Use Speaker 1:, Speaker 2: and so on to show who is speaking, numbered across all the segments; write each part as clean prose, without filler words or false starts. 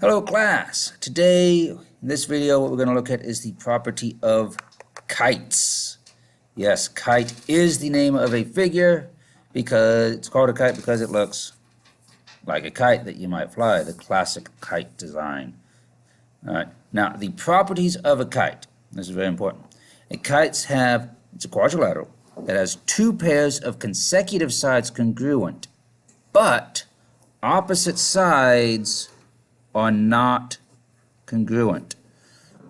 Speaker 1: Hello class. Today in this video what we're going to look at is the property of kites. Yes, kite is the name of a figure because it's called a kite because it looks like a kite that you might fly, the classic kite design. All right. Now the properties of a kite. This is very important. It's a quadrilateral that has two pairs of consecutive sides congruent, but opposite sides are not congruent.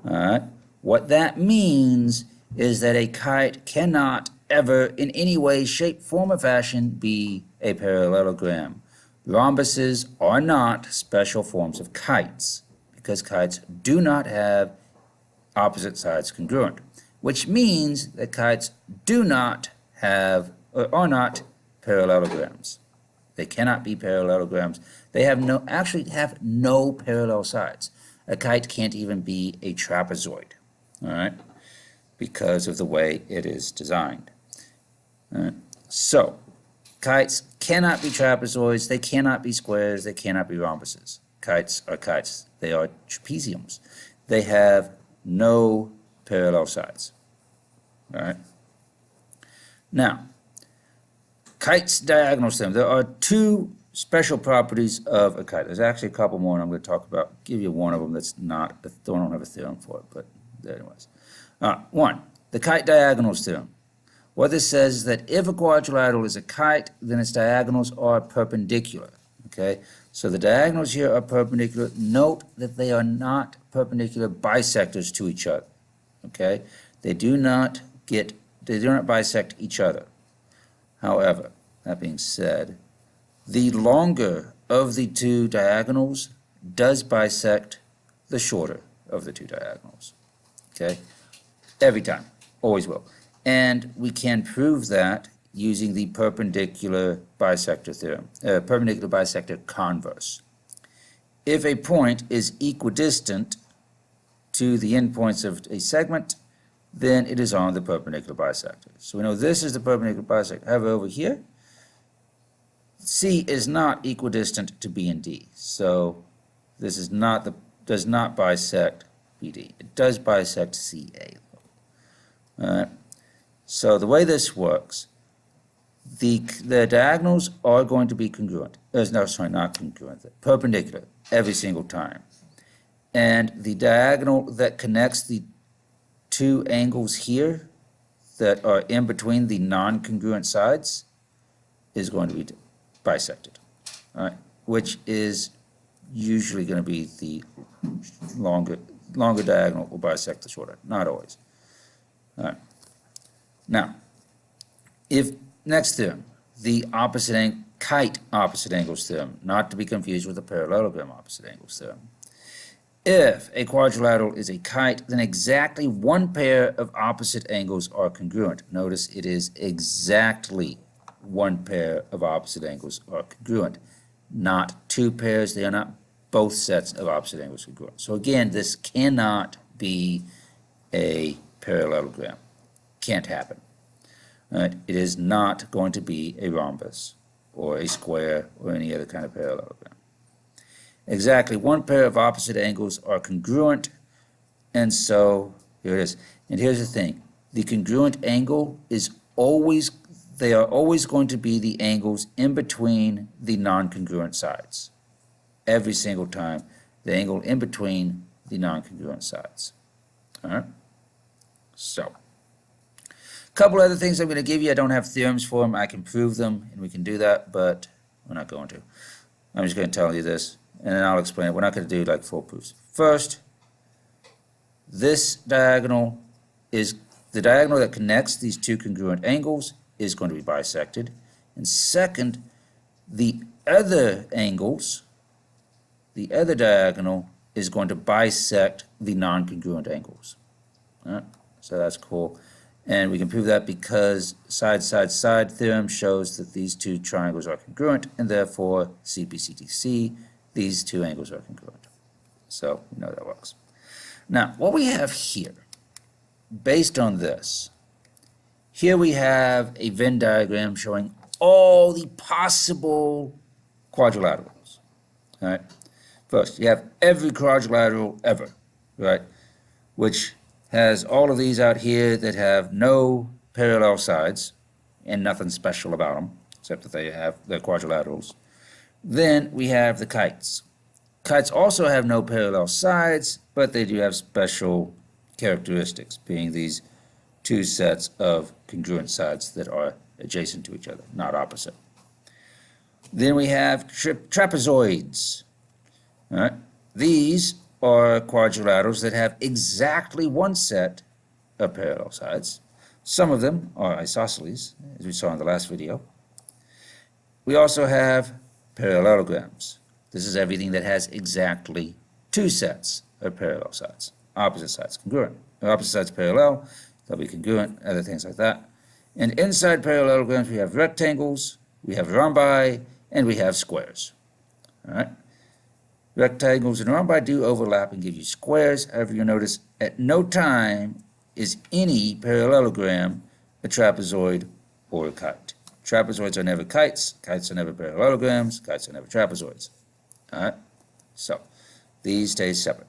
Speaker 1: All right. What that means is that a kite cannot ever in any way, shape, form, or fashion be a parallelogram. Rhombuses are not special forms of kites because kites do not have opposite sides congruent, which means that kites do not have or are not parallelograms. They cannot be parallelograms. They actually have no parallel sides. A kite can't even be a trapezoid, all right, because of the way it is designed. All right. So, kites cannot be trapezoids, they cannot be squares, they cannot be rhombuses. Kites are kites. They are trapeziums. They have no parallel sides. All right. Now, kite's diagonal stem. There are two special properties of a kite. There's actually a couple more, and I'm going to talk about, give you one of them that's not, I don't have a theorem for it, but anyways. One, the kite diagonal theorem. What this says is that if a quadrilateral is a kite, then its diagonals are perpendicular. Okay, so the diagonals here are perpendicular. Note that they are not perpendicular bisectors to each other. Okay, they do not bisect each other. However, that being said, the longer of the two diagonals does bisect the shorter of the two diagonals. Okay? Every time. Always will. And we can prove that using the perpendicular bisector theorem, perpendicular bisector converse. If a point is equidistant to the endpoints of a segment, then it is on the perpendicular bisector. So we know this is the perpendicular bisector. However, over here, C is not equidistant to B and D. So this is not does not bisect BD. It does bisect CA. So the way this works, the diagonals are going to be congruent. Not congruent. Perpendicular every single time. And the diagonal that connects the two angles here that are in between the non-congruent sides is going to be bisected, all right, which is usually going to be the longer diagonal will bisect the shorter, not always. All right. Now, if next theorem, the kite opposite angles theorem, not to be confused with the parallelogram opposite angles theorem. If a quadrilateral is a kite, then exactly one pair of opposite angles are congruent. Notice it is exactly one pair of opposite angles are congruent, not two pairs. They are not both sets of opposite angles congruent. So again, this cannot be a parallelogram. Can't happen. It is not going to be a rhombus or a square or any other kind of parallelogram. Exactly one pair of opposite angles are congruent, and so here it is. And here's the thing. The congruent angle is they are always going to be the angles in between the non-congruent sides. Every single time, the angle in between the non-congruent sides. All right? So, a couple other things I'm going to give you. I don't have theorems for them. I can prove them, and we can do that, but we're not going to. I'm just going to tell you this, and then I'll explain it. We're not going to do like full proofs. First, this diagonal is the diagonal that connects these two congruent angles is going to be bisected. And second, the other angles, the other diagonal is going to bisect the non-congruent angles. All right? So that's cool. And we can prove that because side theorem shows that these two triangles are congruent, and therefore CPCTC, these two angles are congruent. So we know that works. Now, what we have here, based on this, here we have a Venn diagram showing all the possible quadrilaterals. All right? First, you have every quadrilateral ever, right? Which has all of these out here that have no parallel sides and nothing special about them, except that they're quadrilaterals. Then we have the kites. Kites also have no parallel sides, but they do have special characteristics, being these two sets of congruent sides that are adjacent to each other, not opposite. Then we have trapezoids. All right? These are quadrilaterals that have exactly one set of parallel sides. Some of them are isosceles, as we saw in the last video. We also have parallelograms. This is everything that has exactly two sets of parallel sides. Opposite sides congruent. Opposite sides parallel, they'll be congruent, other things like that. And inside parallelograms, we have rectangles, we have rhombi, and we have squares. All right? Rectangles and rhombi do overlap and give you squares. However, you'll notice at no time is any parallelogram a trapezoid or a kite. Trapezoids are never kites, kites are never parallelograms, kites are never trapezoids. All right? So, these stay separate.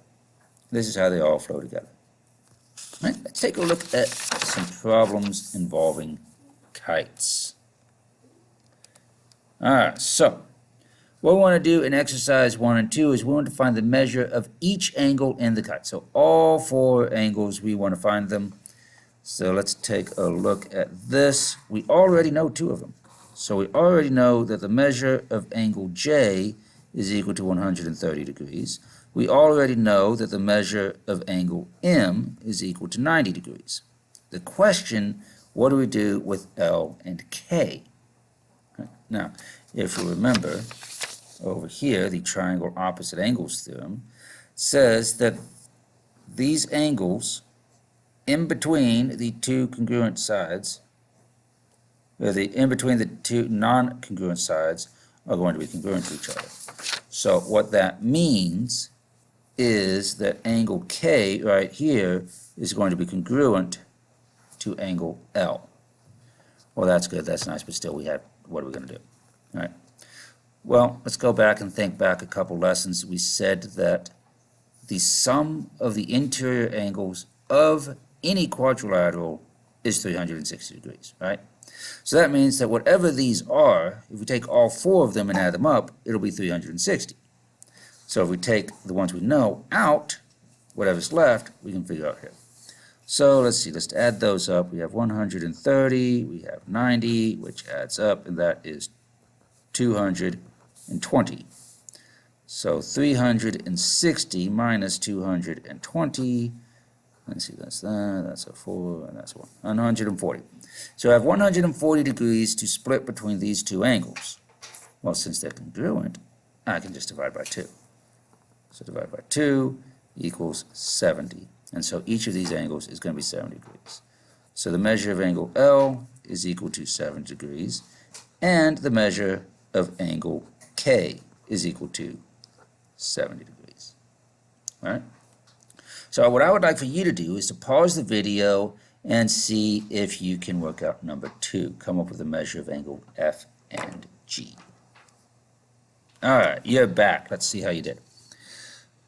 Speaker 1: This is how they all flow together. All right, let's take a look at some problems involving kites. All right, so what we want to do in exercise 1 and 2 is we want to find the measure of each angle in the kite. So all 4 angles, we want to find them. So let's take a look at this. We already know 2 of them. So we already know that the measure of angle J is equal to 130 degrees. We already know that the measure of angle M is equal to 90 degrees. The question, what do we do with L and K? Now, if you remember, over here, the triangle opposite angles theorem says that these angles in between the two congruent sides, or in between the two non-congruent sides, are going to be congruent to each other. So what that means is that angle K right here is going to be congruent to angle L. Well, that's good, that's nice, but still what are we going to do? All right. Well, let's go back and think back a couple lessons. We said that the sum of the interior angles of any quadrilateral is 360 degrees, right? So that means that whatever these are, if we take all 4 of them and add them up, it'll be 360. So if we take the ones we know out, whatever's left, we can figure out here. So let's see, let's add those up. We have 130, we have 90, which adds up, and that is 220. So 360 minus 220, let's see, that's a 4, and that's a 1, 140. So I have 140 degrees to split between these 2 angles. Well, since they're congruent, I can just divide by 2. So divide by 2 equals 70. And so each of these angles is going to be 70 degrees. So the measure of angle L is equal to 70 degrees, and the measure of angle K is equal to 70 degrees. All right? So what I would like for you to do is to pause the video and see if you can work out number 2. Come up with a measure of angle F and G. All right, you're back. Let's see how you did.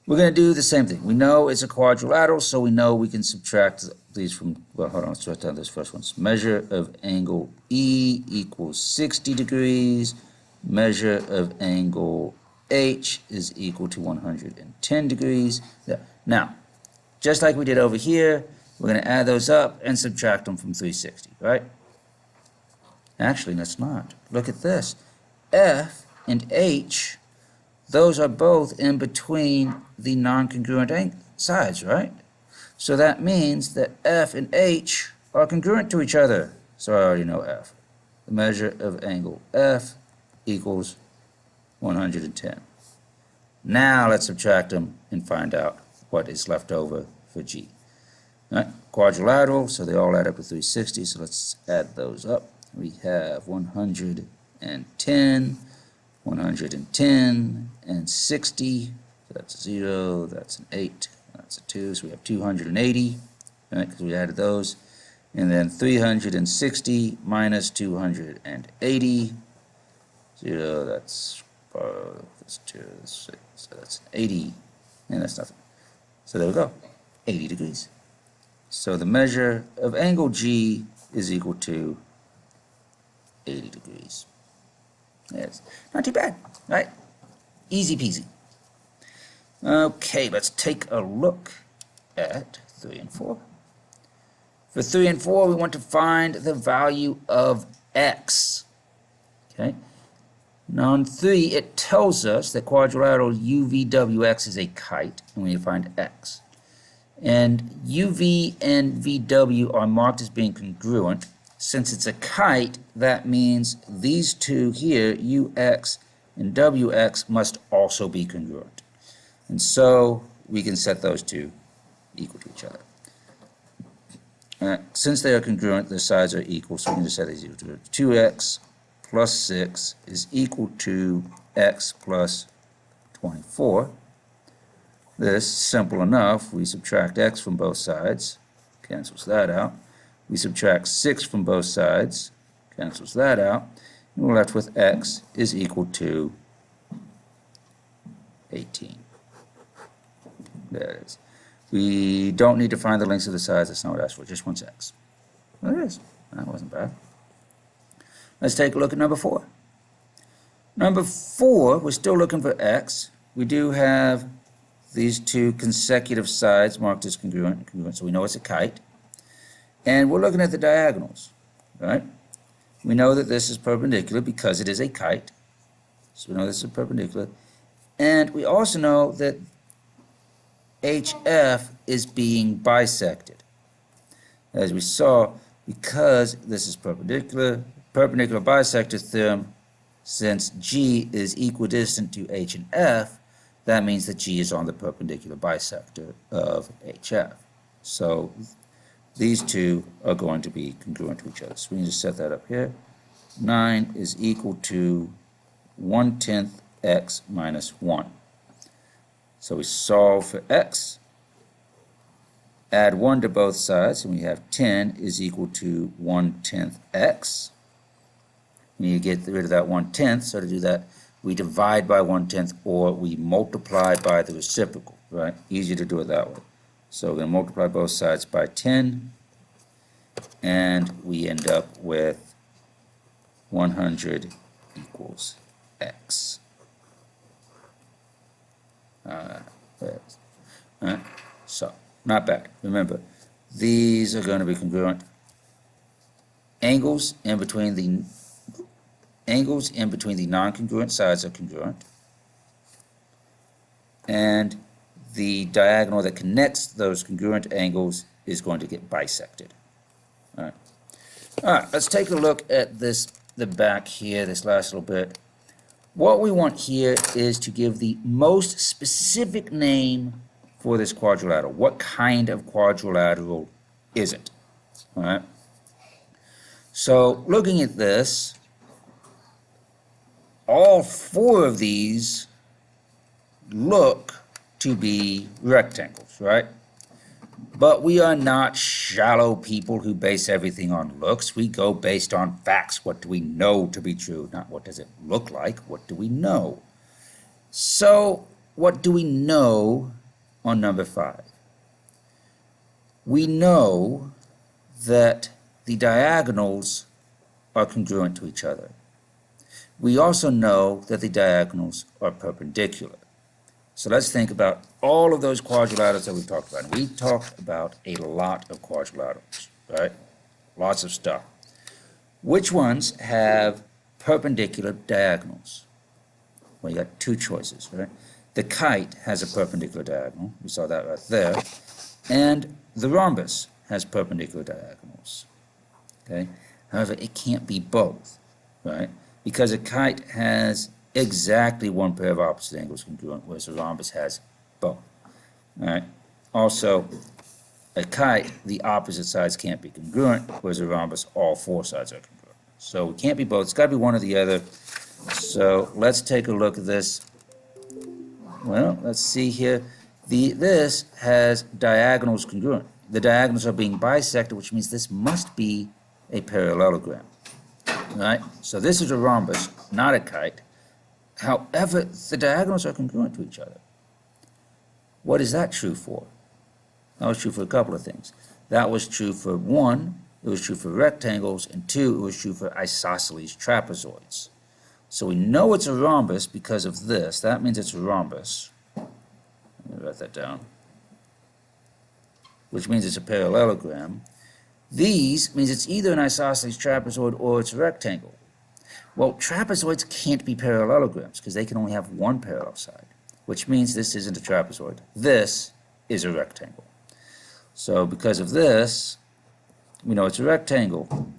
Speaker 1: We're going to do the same thing. We know it's a quadrilateral, so we know we can subtract these from, well, hold on, let's write down this first one. So measure of angle E equals 60 degrees. Measure of angle H is equal to 110 degrees. Now, just like we did over here, we're going to add those up and subtract them from 360, right? Actually, let's not. Look at this. F and H, those are both in between the non-congruent sides, right? So that means that F and H are congruent to each other. So I already know F. The measure of angle F equals 110. Now let's subtract them and find out what is left over for G. All right, quadrilateral, so they all add up to 360, so let's add those up. We have 110, 110, and 60. So that's a 0, that's an 8, that's a 2, so we have 280, right, because we added those. And then 360 minus 280, 0, that's this 2, 6, so that's 80, and that's nothing. So there we go, 80 degrees. So the measure of angle G is equal to 80 degrees. Yes, not too bad, right? Easy peasy. Okay, let's take a look at 3 and 4. For 3 and 4, we want to find the value of x. Okay. Now in 3, it tells us that quadrilateral UVWX is a kite, and we need to find x. And UV and VW are marked as being congruent. Since it's a kite, that means these two here, UX and WX, must also be congruent. And so we can set those two equal to each other. Since they are congruent, the sides are equal, so we can just set these equal to 2x plus 6 is equal to x plus 24. This, simple enough, we subtract x from both sides, cancels that out. We subtract 6 from both sides, cancels that out. And we're left with x is equal to 18. There it is. We don't need to find the lengths of the sides. That's not what I asked for. It just wants x. Well, there it is. That wasn't bad. Let's take a look at number 4. Number 4, we're still looking for x. We do have these two consecutive sides marked as congruent, so we know it's a kite. And we're looking at the diagonals, right? We know that this is perpendicular because it is a kite. So we know this is perpendicular. And we also know that HF is being bisected. As we saw, because this is perpendicular bisector theorem, since G is equidistant to H and F, that means that G is on the perpendicular bisector of HF. So these two are going to be congruent to each other. So we need to set that up here. 9 is equal to 1/10 x minus 1. So we solve for x, add 1 to both sides, and we have 10 is equal to 1/10 x. We need to get rid of that 1/10, so to do that, we divide by 1/10 or we multiply by the reciprocal, right? Easier to do it that way. So we're going to multiply both sides by 10, and we end up with 100 equals x. Alright, so not bad. Remember, these are going to be congruent. Angles in between the non-congruent sides are congruent, and the diagonal that connects those congruent angles is going to get bisected. All right, let's take a look at the back here, this last little bit. What we want here is to give the most specific name for this quadrilateral. What kind of quadrilateral is it? All right. So looking at this, all 4 of these look to be rectangles, right? But we are not shallow people who base everything on looks. We go based on facts. What do we know to be true? Not what does it look like. What do we know? So what do we know on number 5? We know that the diagonals are congruent to each other. We also know that the diagonals are perpendicular. So let's think about all of those quadrilaterals that we've talked about. We talked about a lot of quadrilaterals, right? Lots of stuff. Which ones have perpendicular diagonals? Well, you got 2 choices, right? The kite has a perpendicular diagonal. We saw that right there. And the rhombus has perpendicular diagonals. Okay? However, it can't be both, right? Because a kite has exactly one pair of opposite angles congruent, whereas a rhombus has both. All right. Also, a kite, the opposite sides can't be congruent, whereas a rhombus, all 4 sides are congruent. So it can't be both. It's got to be one or the other. So let's take a look at this. Well, let's see here. This has diagonals congruent. The diagonals are being bisected, which means this must be a parallelogram. Right? So this is a rhombus, not a kite. However, the diagonals are congruent to each other. What is that true for? That was true for a couple of things. That was true for one, it was true for rectangles, and two, it was true for isosceles trapezoids. So we know it's a rhombus because of this. That means it's a rhombus. Let me write that down. Which means it's a parallelogram. These means it's either an isosceles trapezoid or it's a rectangle. Well, trapezoids can't be parallelograms because they can only have one parallel side, which means this isn't a trapezoid. This is a rectangle. So because of this, we know it's a rectangle.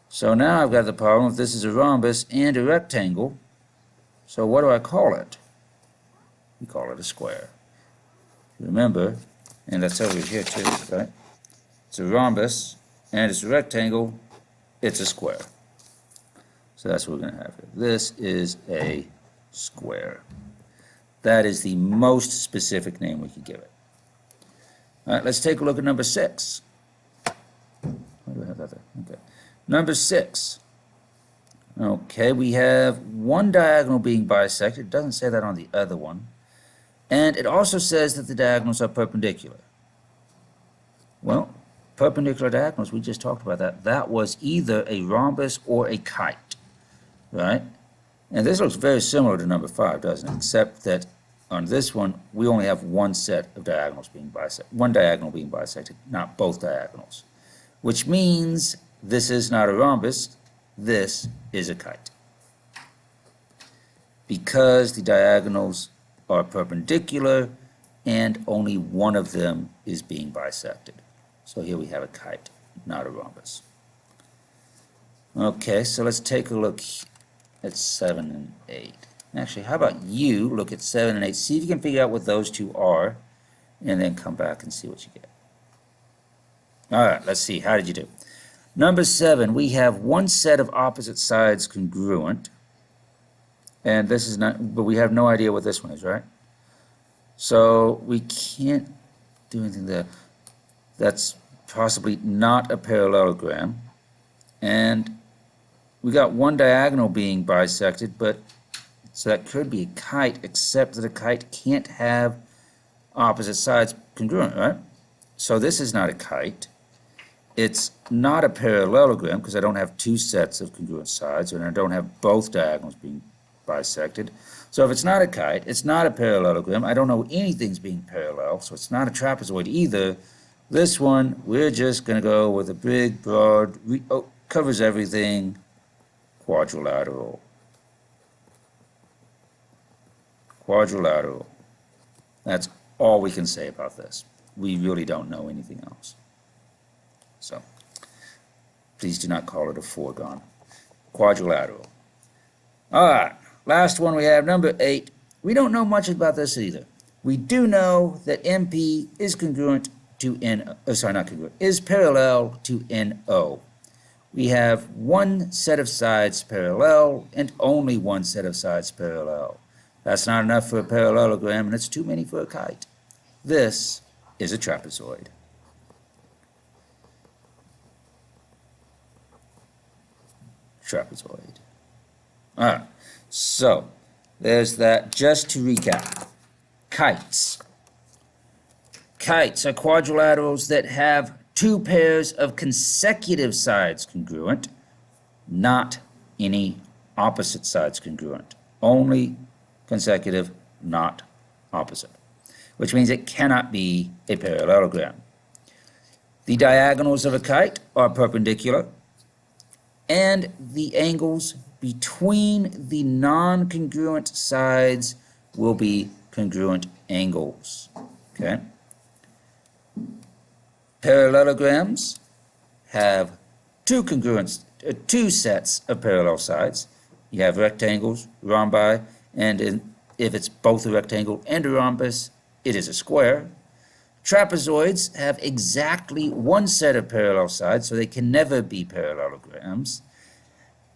Speaker 1: So now I've got the problem if this is a rhombus and a rectangle. So what do I call it? We call it a square. Remember, and that's over here too, right? It's a rhombus and it's a rectangle, it's a square. So that's what we're going to have here. This is a square. That is the most specific name we could give it. All right, let's take a look at number 6. Why do I have that there? Okay. Number 6. Okay, we have one diagonal being bisected. It doesn't say that on the other one. And it also says that the diagonals are perpendicular. Well, perpendicular diagonals, we just talked about that. That was either a rhombus or a kite, right? And this looks very similar to number 5, doesn't it? Except that on this one, we only have one set of diagonals being bisected, one diagonal being bisected, not both diagonals. Which means this is not a rhombus, this is a kite. Because the diagonals are perpendicular and only one of them is being bisected. So here we have a kite, not a rhombus. Okay, so let's take a look at 7 and 8. Actually, how about you look at 7 and 8, see if you can figure out what those two are, and then come back and see what you get. All right, let's see, how did you do? Number 7, we have one set of opposite sides congruent, and this is not, but we have no idea what this one is, right? So we can't do anything there. That's possibly not a parallelogram, and we got one diagonal being bisected, but so that could be a kite, except that a kite can't have opposite sides congruent, right? So this is not a kite. It's not a parallelogram because I don't have two sets of congruent sides, and I don't have both diagonals being bisected. So if it's not a kite, it's not a parallelogram. I don't know anything's being parallel, so it's not a trapezoid either. This one, we're just going to go with a big, broad, covers everything, quadrilateral. Quadrilateral. That's all we can say about this. We really don't know anything else. So, please do not call it a foregone. Quadrilateral. All right, last one we have, number 8. We don't know much about this either. We do know that MP is congruent to is parallel to NO. We have one set of sides parallel and only one set of sides parallel. That's not enough for a parallelogram, and it's too many for a kite. This is a trapezoid. Trapezoid. All right, so there's that. Just to recap, kites. Kites are quadrilaterals that have two pairs of consecutive sides congruent, not any opposite sides congruent. Only consecutive, not opposite, which means it cannot be a parallelogram. The diagonals of a kite are perpendicular, and the angles between the non-congruent sides will be congruent angles. Okay? Parallelograms have two sets of parallel sides. You have rectangles, rhombi, and if it's both a rectangle and a rhombus, it is a square. Trapezoids have exactly one set of parallel sides, so they can never be parallelograms.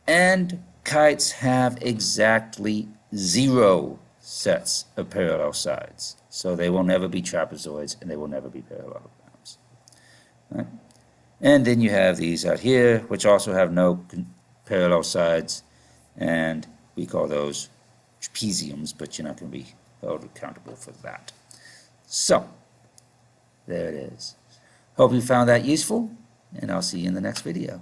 Speaker 1: And kites have exactly 0 sets of parallel sides, so they will never be trapezoids and they will never be parallelograms. Right? And then you have these out here, which also have no parallel sides, and We call those trapeziums, but you're not going to be held accountable for that. So, there it is. Hope you found that useful, and I'll see you in the next video.